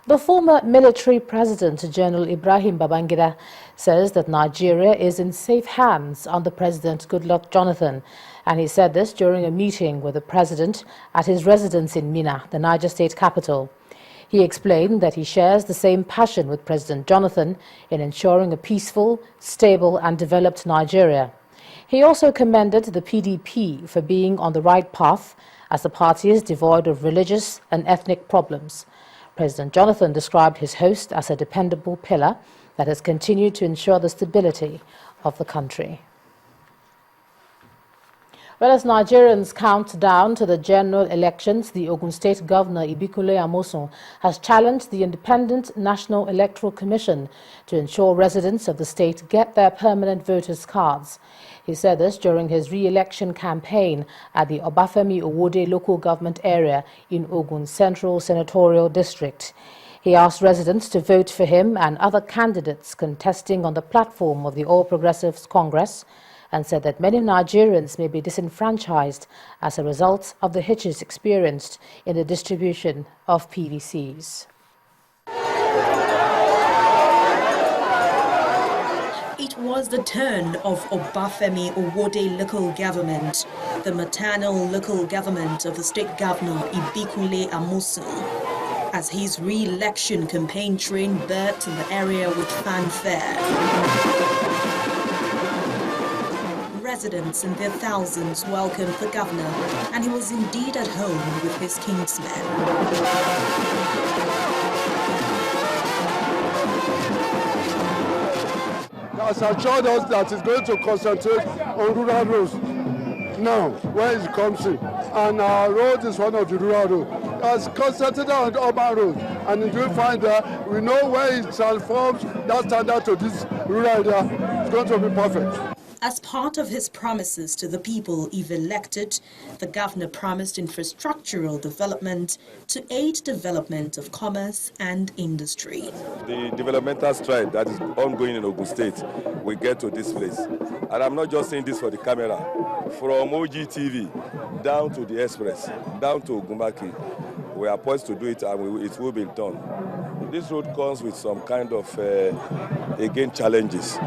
The former military president, General Ibrahim Babangida, says that Nigeria is in safe hands under President Goodluck Jonathan, and he said this during a meeting with the president at his residence in Minna, the Niger state capital. He explained that he shares the same passion with President Jonathan in ensuring a peaceful, stable and developed Nigeria. He also commended the PDP for being on the right path, as the party is devoid of religious and ethnic problems. President Jonathan described his host as a dependable pillar that has continued to ensure the stability of the country. Well, as Nigerians count down to the general elections, the Ogun State Governor Ibikunle Amosun has challenged the Independent National Electoral Commission to ensure residents of the state get their permanent voters' cards. He said this during his re-election campaign at the Obafemi Owode local government area in Ogun Central Senatorial District. He asked residents to vote for him and other candidates contesting on the platform of the All Progressives Congress, and said that many Nigerians may be disenfranchised as a result of the hitches experienced in the distribution of PVCs. It was the turn of Obafemi Owode local government, the maternal local government of the state governor Ibikunle Amosun, as his re-election campaign train burst in the area with fanfare. Residents in their thousands welcomed the governor, and he was indeed at home with his kinsmen. Has assured us that it's going to concentrate on rural roads now, where it comes in. And our road is one of the rural roads. Has concentrated on the urban road, and if we find that, we know where it transforms that standard to this rural area. It's going to be perfect. As part of his promises to the people if elected, the governor promised infrastructural development to aid development of commerce and industry. The developmental stride that is ongoing in Ogun State will get to this place. And I'm not just saying this for the camera. From OGTV down to the Express, down to Ogunbaki, we are poised to do it, and it will be done. This road comes with some kind of, again, challenges.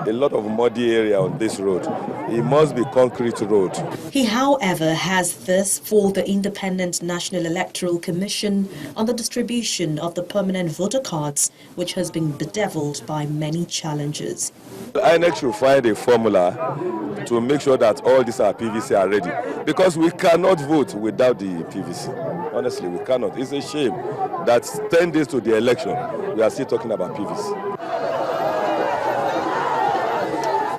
A lot of muddy area on this road. It must be concrete road. He, however, has this for the Independent National Electoral Commission on the distribution of the permanent voter cards, which has been bedeviled by many challenges. The INEC should find a formula to make sure that all these are PVC are ready, because we cannot vote without the PVC. Honestly, we cannot. It's a shame that 10 days to the election, we are still talking about PVC.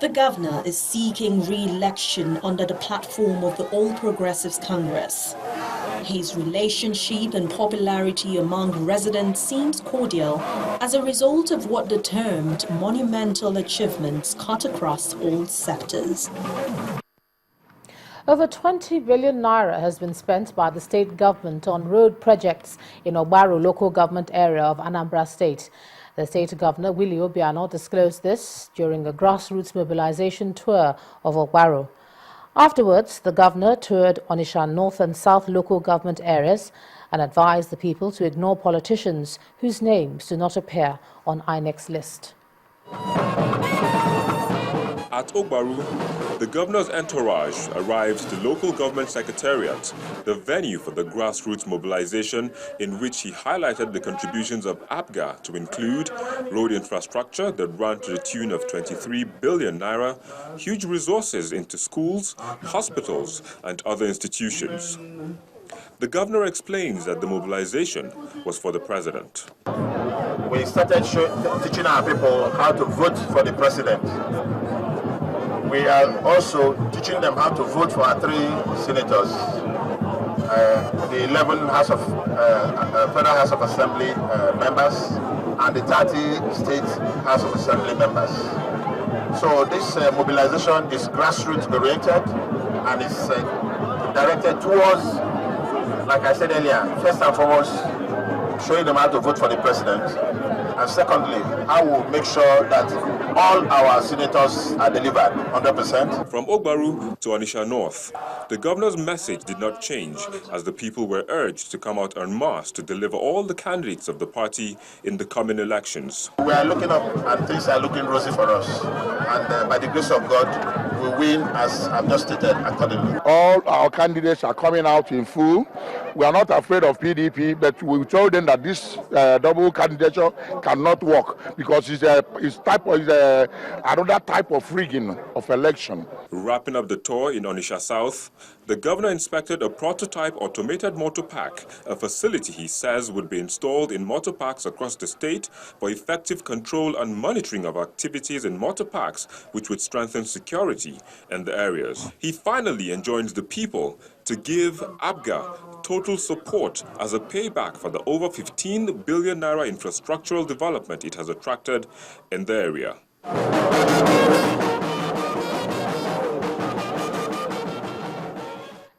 The governor is seeking re-election under the platform of the All Progressives Congress. His relationship and popularity among residents seems cordial as a result of what the termed monumental achievements cut across all sectors. Over 20 billion naira has been spent by the state government on road projects in Ogbaro local government area of Anambra State. The state governor, Willie Obiano, disclosed this during a grassroots mobilization tour of Ogbaro. Afterwards, the governor toured Onitsha North and South local government areas and advised the people to ignore politicians whose names do not appear on INEC's list. At Ogbaro, the governor's entourage arrived to the local government secretariat, the venue for the grassroots mobilization, in which he highlighted the contributions of APGA to include road infrastructure that ran to the tune of 23 billion naira, huge resources into schools, hospitals, and other institutions. The governor explains that the mobilization was for the president. We started teaching our people how to vote for the president. We are also teaching them how to vote for our 3 senators, the 11 Federal House of Assembly members, and the 30 State House of Assembly members. So this mobilization is grassroots oriented and is directed towards, like I said earlier, first and foremost, showing them how to vote for the president, And secondly, how we'll make sure that all our senators are delivered 100%. From Ogbaru to Onitsha North, the governor's message did not change as the people were urged to come out en masse to deliver all the candidates of the party in the coming elections. We are looking up and things are looking rosy for us. And by the grace of God, we win as I've just stated accordingly. All our candidates are coming out in full. We are not afraid of PDP, but we told them that this double candidature cannot work because it's another type of rigging of election. Wrapping up the tour in Onitsha South, the governor inspected a prototype automated motor park, a facility he says would be installed in motor parks across the state for effective control and monitoring of activities in motor parks, which would strengthen security in the areas. He finally enjoins the people to give APGA total support as a payback for the over 15 billion naira infrastructural development it has attracted in the area.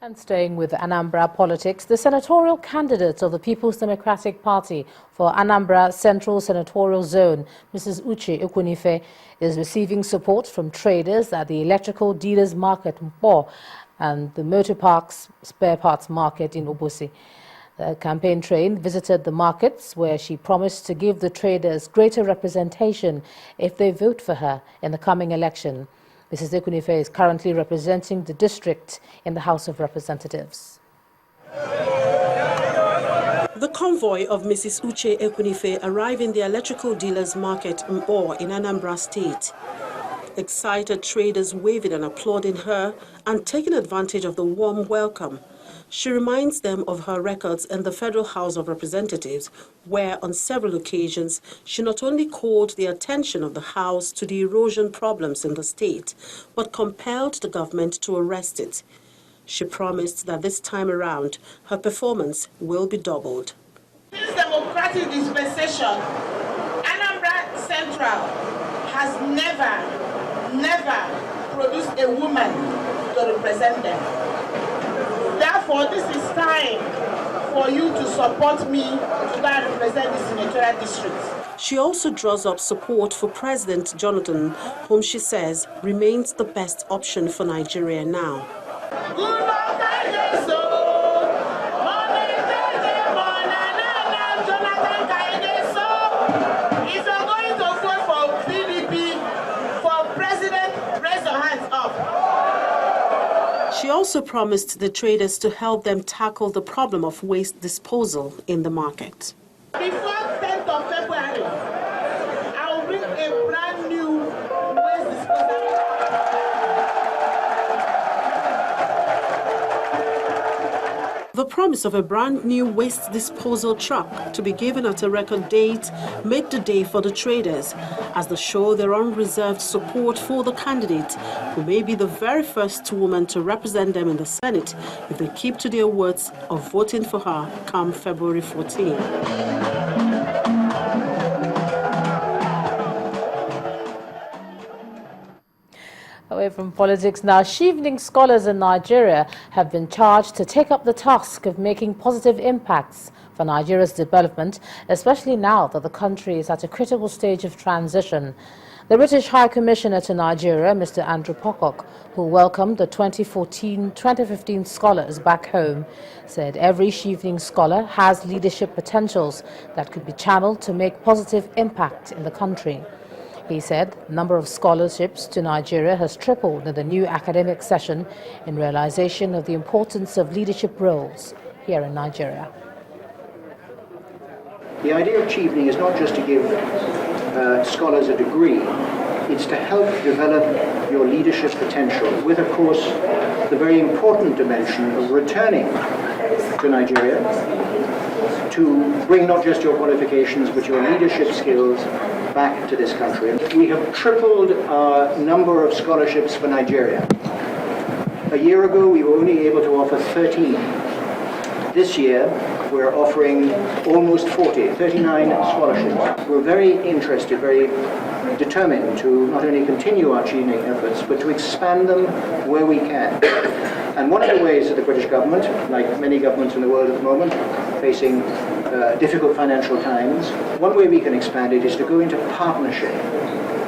And staying with Anambra politics, the senatorial candidate of the People's Democratic Party for Anambra Central Senatorial Zone, Mrs. Uche Ekwunife, is receiving support from traders at the Electrical Dealers Market Mpo and the Motor Parks Spare Parts Market in Obosi. The campaign train visited the markets where she promised to give the traders greater representation if they vote for her in the coming election. Mrs. Ekwunife is currently representing the district in the House of Representatives. The convoy of Mrs. Uche Ekwunife arrived in the Electrical Dealers Market Mpo in Anambra State. Excited traders waving and applauding her and taking advantage of the warm welcome. She reminds them of her records in the Federal House of Representatives, where on several occasions she not only called the attention of the House to the erosion problems in the state, but compelled the government to arrest it. She promised that this time around, her performance will be doubled. Since democratic dispensation, Anambra Central has never produced a woman to represent them. Therefore, this is time for you to support me to go and represent the senatorial district. She also draws up support for President Jonathan, whom she says remains the best option for Nigeria now. If you're going to vote for PDP, for president, raise your hands up. She also promised the traders to help them tackle the problem of waste disposal in the market. Before 10th of February, I will bring a brand new waste disposal. The promise of a brand new waste disposal truck to be given at a record date made the day for the traders, as they show their unreserved support for the candidate, who may be the very first woman to represent them in the Senate if they keep to their words of voting for her come February 14. Away from politics now, Chevening scholars in Nigeria have been charged to take up the task of making positive impacts for Nigeria's development, especially now that the country is at a critical stage of transition. The British High Commissioner to Nigeria, Mr. Andrew Pocock, who welcomed the 2014-2015 scholars back home, said every Chevening scholar has leadership potentials that could be channeled to make positive impact in the country. He said the number of scholarships to Nigeria has tripled in the new academic session in realization of the importance of leadership roles here in Nigeria. The idea of Chevening is not just to give scholars a degree, it's to help develop your leadership potential with, of course, the very important dimension of returning to Nigeria to bring not just your qualifications but your leadership skills back to this country. We have tripled our number of scholarships for Nigeria. A year ago, we were only able to offer 13. This year, we're offering almost 39 scholarships. We're very interested, very determined to not only continue our Chevening efforts, but to expand them where we can. And one of the ways that the British government, like many governments in the world at the moment, facing difficult financial times, one way we can expand it is to go into partnership.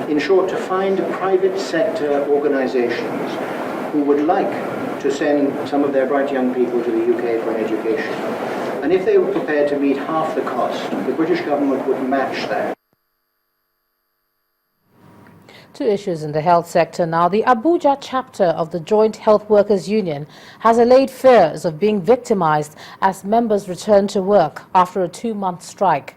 In short, to find private sector organizations who would like to send some of their bright young people to the UK for an education. And if they were prepared to meet half the cost, the British government would match that. Two issues in the health sector now. The Abuja chapter of the Joint Health Workers Union has allayed fears of being victimized as members return to work after a 2-month strike.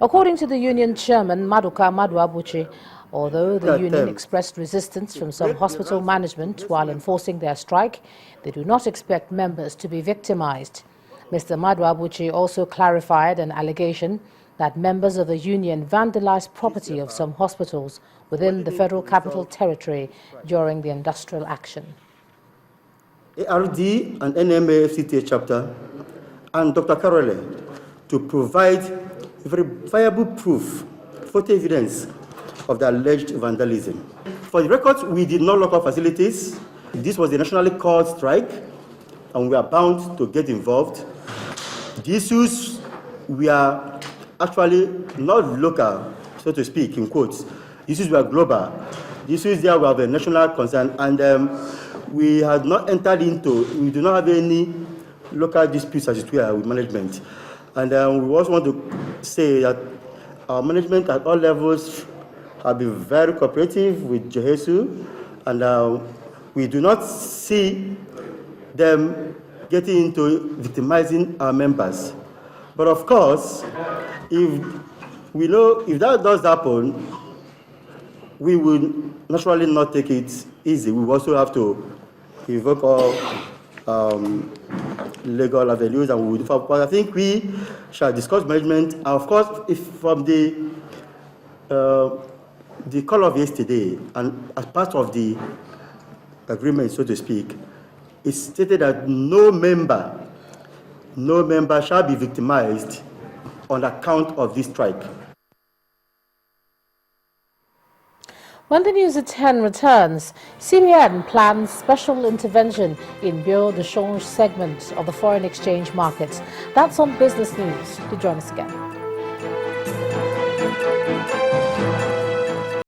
According to the union chairman, Maduka Maduabuchi, although the union expressed resistance from some hospital management while enforcing their strike, they do not expect members to be victimized. Mr. Maduabuchi also clarified an allegation that members of the union vandalized property of some hospitals within the Federal Capital Territory during the industrial action. ARD and NMA FCTA chapter and Dr. Carole to provide very viable proof, photo evidence of the alleged vandalism. For the records, we did not lock up facilities. This was a nationally called strike, and we are bound to get involved. The issues were actually not local, so to speak, in quotes. The issues were global. The issues there were of a national concern, and we had not entered into, we do not have any local disputes as it were with management. And we also want to say that our management at all levels have been very cooperative with Jehesu, and we do not see them getting into victimizing our members. But of course, if that does happen, we will naturally not take it easy. We also have to invoke all legal avenues, and we will. But I think we shall discuss management. And of course, if from the call of yesterday, and as part of the agreement, so to speak, it's stated that no member shall be victimized on account of this strike. When the news at 10 returns, CBN plans special intervention in Bureau de Change segment of the foreign exchange markets. That's on Business News. Do join us again.